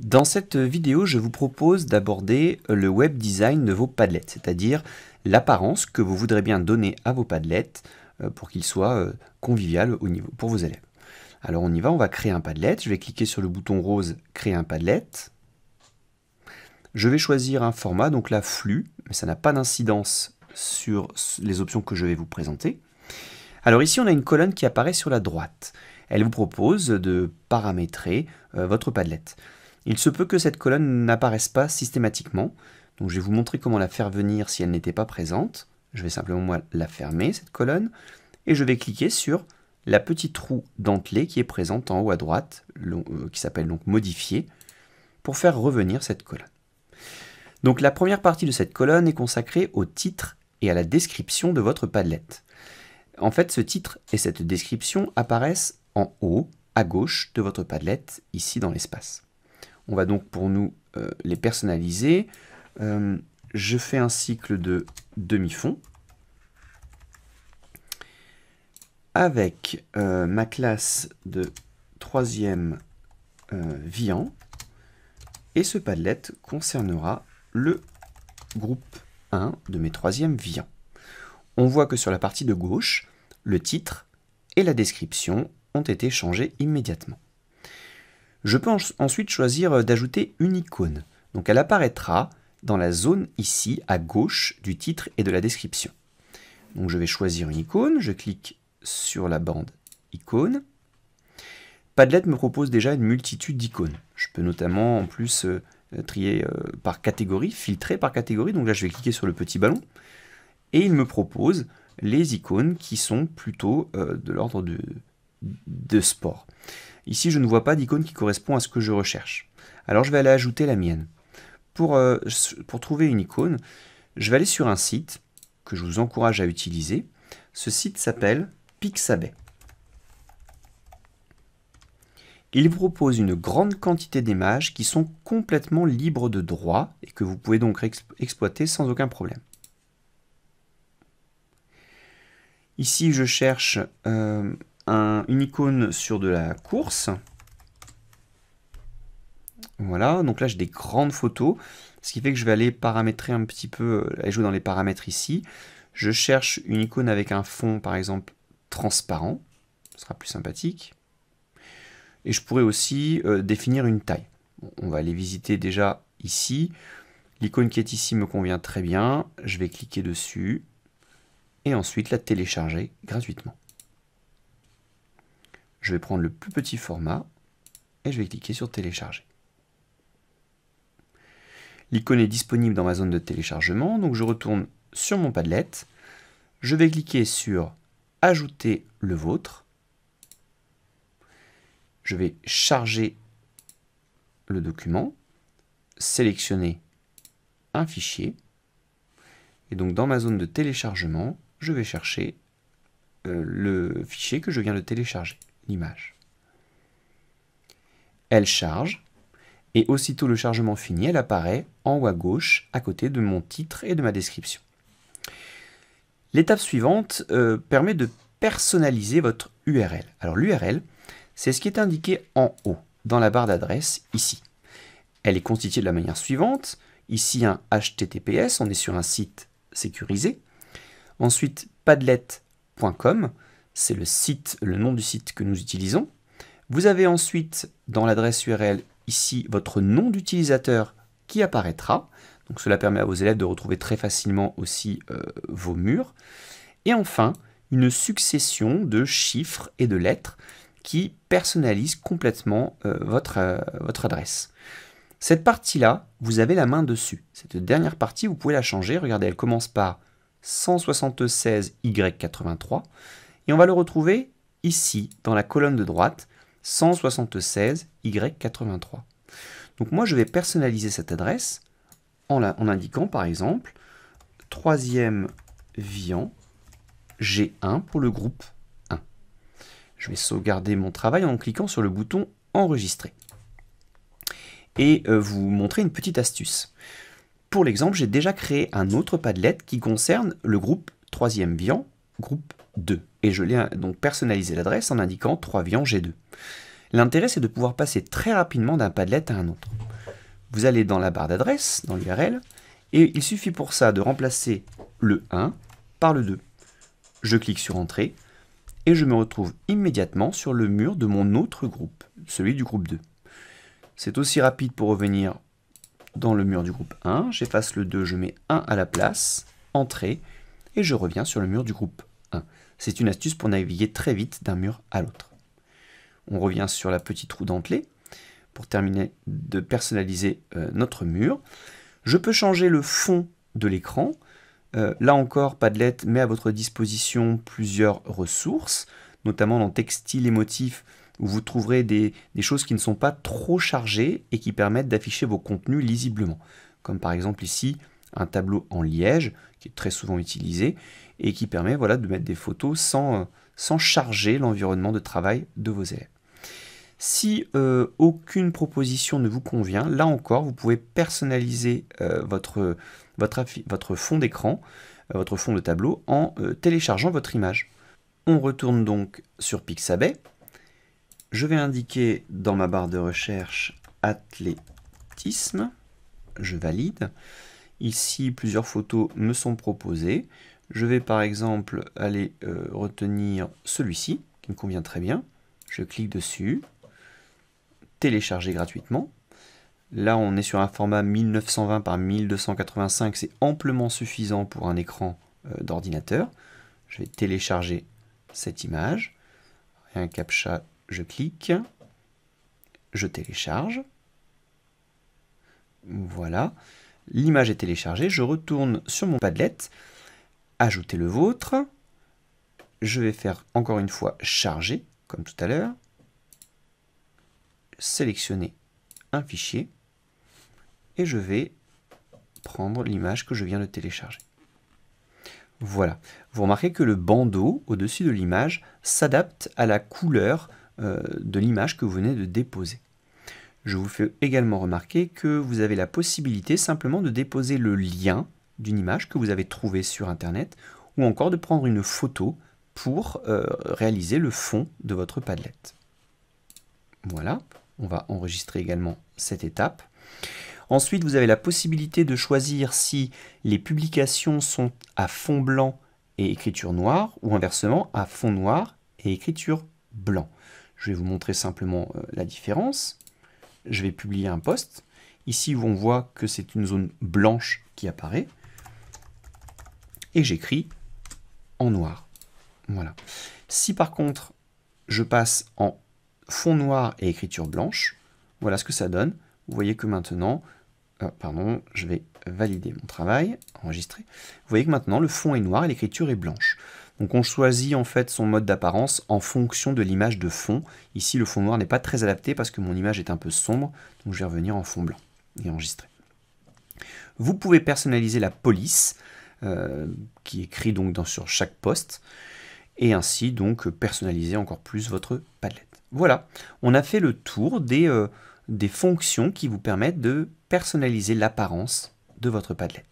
Dans cette vidéo, je vous propose d'aborder le web design de vos Padlets, c'est-à-dire l'apparence que vous voudrez bien donner à vos Padlets pour qu'ils soient convivial pour vos élèves. Alors on y va, on va créer un Padlet. Je vais cliquer sur le bouton rose « Créer un Padlet ». Je vais choisir un format, donc là flux, mais ça n'a pas d'incidence sur les options que je vais vous présenter. Alors ici, on a une colonne qui apparaît sur la droite. Elle vous propose de paramétrer votre Padlet. Il se peut que cette colonne n'apparaisse pas systématiquement, donc je vais vous montrer comment la faire venir si elle n'était pas présente. Je vais simplement moi, la fermer, cette colonne, et je vais cliquer sur la petite roue dentelée qui est présente en haut à droite, qui s'appelle donc Modifier, pour faire revenir cette colonne. Donc la première partie de cette colonne est consacrée au titre et à la description de votre Padlet. En fait, ce titre et cette description apparaissent en haut, à gauche de votre Padlet, ici dans l'espace. On va donc pour nous les personnaliser. Je fais un cycle de demi-fond avec ma classe de 3e Vian, et ce Padlet concernera le groupe 1 de mes 3e Vian. On voit que sur la partie de gauche, le titre et la description ont été changés immédiatement. Je peux ensuite choisir d'ajouter une icône. Donc elle apparaîtra dans la zone ici, à gauche du titre et de la description. Donc je vais choisir une icône, je clique sur la bande icône. Padlet me propose déjà une multitude d'icônes. Je peux notamment en plus trier par catégorie, filtrer par catégorie. Donc là je vais cliquer sur le petit ballon et il me propose les icônes qui sont plutôt de l'ordre de sport. Ici, je ne vois pas d'icône qui correspond à ce que je recherche. Alors, je vais aller ajouter la mienne. Pour trouver une icône, je vais aller sur un site que je vous encourage à utiliser. Ce site s'appelle Pixabay. Il vous propose une grande quantité d'images qui sont complètement libres de droit et que vous pouvez donc exploiter sans aucun problème. Ici, je cherche une icône sur de la course. Voilà, donc là j'ai des grandes photos, ce qui fait que je vais aller paramétrer un petit peu, aller jouer dans les paramètres ici. Je cherche une icône avec un fond par exemple transparent, ce sera plus sympathique. Et je pourrais aussi définir une taille. Bon, on va aller visiter déjà ici. L'icône qui est ici me convient très bien, je vais cliquer dessus et ensuite la télécharger gratuitement. Je vais prendre le plus petit format et je vais cliquer sur télécharger. L'icône est disponible dans ma zone de téléchargement, donc je retourne sur mon Padlet. Je vais cliquer sur ajouter le vôtre. Je vais charger le document, sélectionner un fichier. Et donc dans ma zone de téléchargement, je vais chercher le fichier que je viens de télécharger, l'image. Elle charge, et aussitôt le chargement fini, elle apparaît en haut à gauche, à côté de mon titre et de ma description. L'étape suivante permet de personnaliser votre URL. Alors l'URL, c'est ce qui est indiqué en haut, dans la barre d'adresse, ici. Elle est constituée de la manière suivante. Ici, un HTTPS, on est sur un site sécurisé. Ensuite, padlet.com, c'est le nom du site que nous utilisons. Vous avez ensuite, dans l'adresse URL, ici, votre nom d'utilisateur qui apparaîtra. Donc cela permet à vos élèves de retrouver très facilement aussi vos murs. Et enfin, une succession de chiffres et de lettres qui personnalisent complètement votre adresse. Cette partie-là, vous avez la main dessus. Cette dernière partie, vous pouvez la changer. Regardez, elle commence par 176Y83 et on va le retrouver ici, dans la colonne de droite, 176Y83. Donc moi, je vais personnaliser cette adresse en indiquant, par exemple, 3e Vian G1 pour le groupe 1. Je vais sauvegarder mon travail en cliquant sur le bouton « Enregistrer ». Et vous montrer une petite astuce. Pour l'exemple, j'ai déjà créé un autre Padlet qui concerne le groupe 3e Vian, groupe 2. Et je l'ai donc personnalisé l'adresse en indiquant 3 Vian G2. L'intérêt, c'est de pouvoir passer très rapidement d'un Padlet à un autre. Vous allez dans la barre d'adresse, dans l'URL, et il suffit pour ça de remplacer le 1 par le 2. Je clique sur Entrée, et je me retrouve immédiatement sur le mur de mon autre groupe, celui du groupe 2. C'est aussi rapide pour revenir dans le mur du groupe 1, j'efface le 2, je mets 1 à la place, Entrée, et je reviens sur le mur du groupe 1. C'est une astuce pour naviguer très vite d'un mur à l'autre. On revient sur la petite roue dentelée pour terminer de personnaliser notre mur. Je peux changer le fond de l'écran. Là encore, Padlet met à votre disposition plusieurs ressources, notamment dans Textile et Motifs, où vous trouverez des choses qui ne sont pas trop chargées et qui permettent d'afficher vos contenus lisiblement. Comme par exemple ici, un tableau en liège, qui est très souvent utilisé, et qui permet voilà, de mettre des photos sans charger l'environnement de travail de vos élèves. Si aucune proposition ne vous convient, là encore, vous pouvez personnaliser votre fond d'écran, votre fond de tableau, en téléchargeant votre image. On retourne donc sur Pixabay. Je vais indiquer dans ma barre de recherche athlétisme. Je valide. Ici, plusieurs photos me sont proposées. Je vais par exemple aller retenir celui-ci, qui me convient très bien. Je clique dessus. Télécharger gratuitement. Là, on est sur un format 1920 par 1285, c'est amplement suffisant pour un écran d'ordinateur. Je vais télécharger cette image. Un captcha, je clique. Je télécharge. Voilà. L'image est téléchargée. Je retourne sur mon Padlet. Ajouter le vôtre. Je vais faire encore une fois charger, comme tout à l'heure. Sélectionner un fichier et je vais prendre l'image que je viens de télécharger. Voilà. Vous remarquez que le bandeau au-dessus de l'image s'adapte à la couleur de l'image que vous venez de déposer. Je vous fais également remarquer que vous avez la possibilité simplement de déposer le lien d'une image que vous avez trouvée sur Internet ou encore de prendre une photo pour réaliser le fond de votre Padlet. Voilà. On va enregistrer également cette étape. Ensuite, vous avez la possibilité de choisir si les publications sont à fond blanc et écriture noire ou inversement à fond noir et écriture blanc. Je vais vous montrer simplement la différence. Je vais publier un post. Ici, on voit que c'est une zone blanche qui apparaît. Et j'écris en noir. Voilà. Si par contre, je passe en fond noir et écriture blanche, voilà ce que ça donne. Vous voyez que maintenant, pardon, je vais valider mon travail, enregistrer. Vous voyez que maintenant le fond est noir et l'écriture est blanche. Donc on choisit en fait son mode d'apparence en fonction de l'image de fond. Ici le fond noir n'est pas très adapté parce que mon image est un peu sombre, donc je vais revenir en fond blanc et enregistrer. Vous pouvez personnaliser la police qui est écrit donc sur chaque poste et ainsi donc personnaliser encore plus votre Padlet. Voilà, on a fait le tour des fonctions qui vous permettent de personnaliser l'apparence de votre Padlet.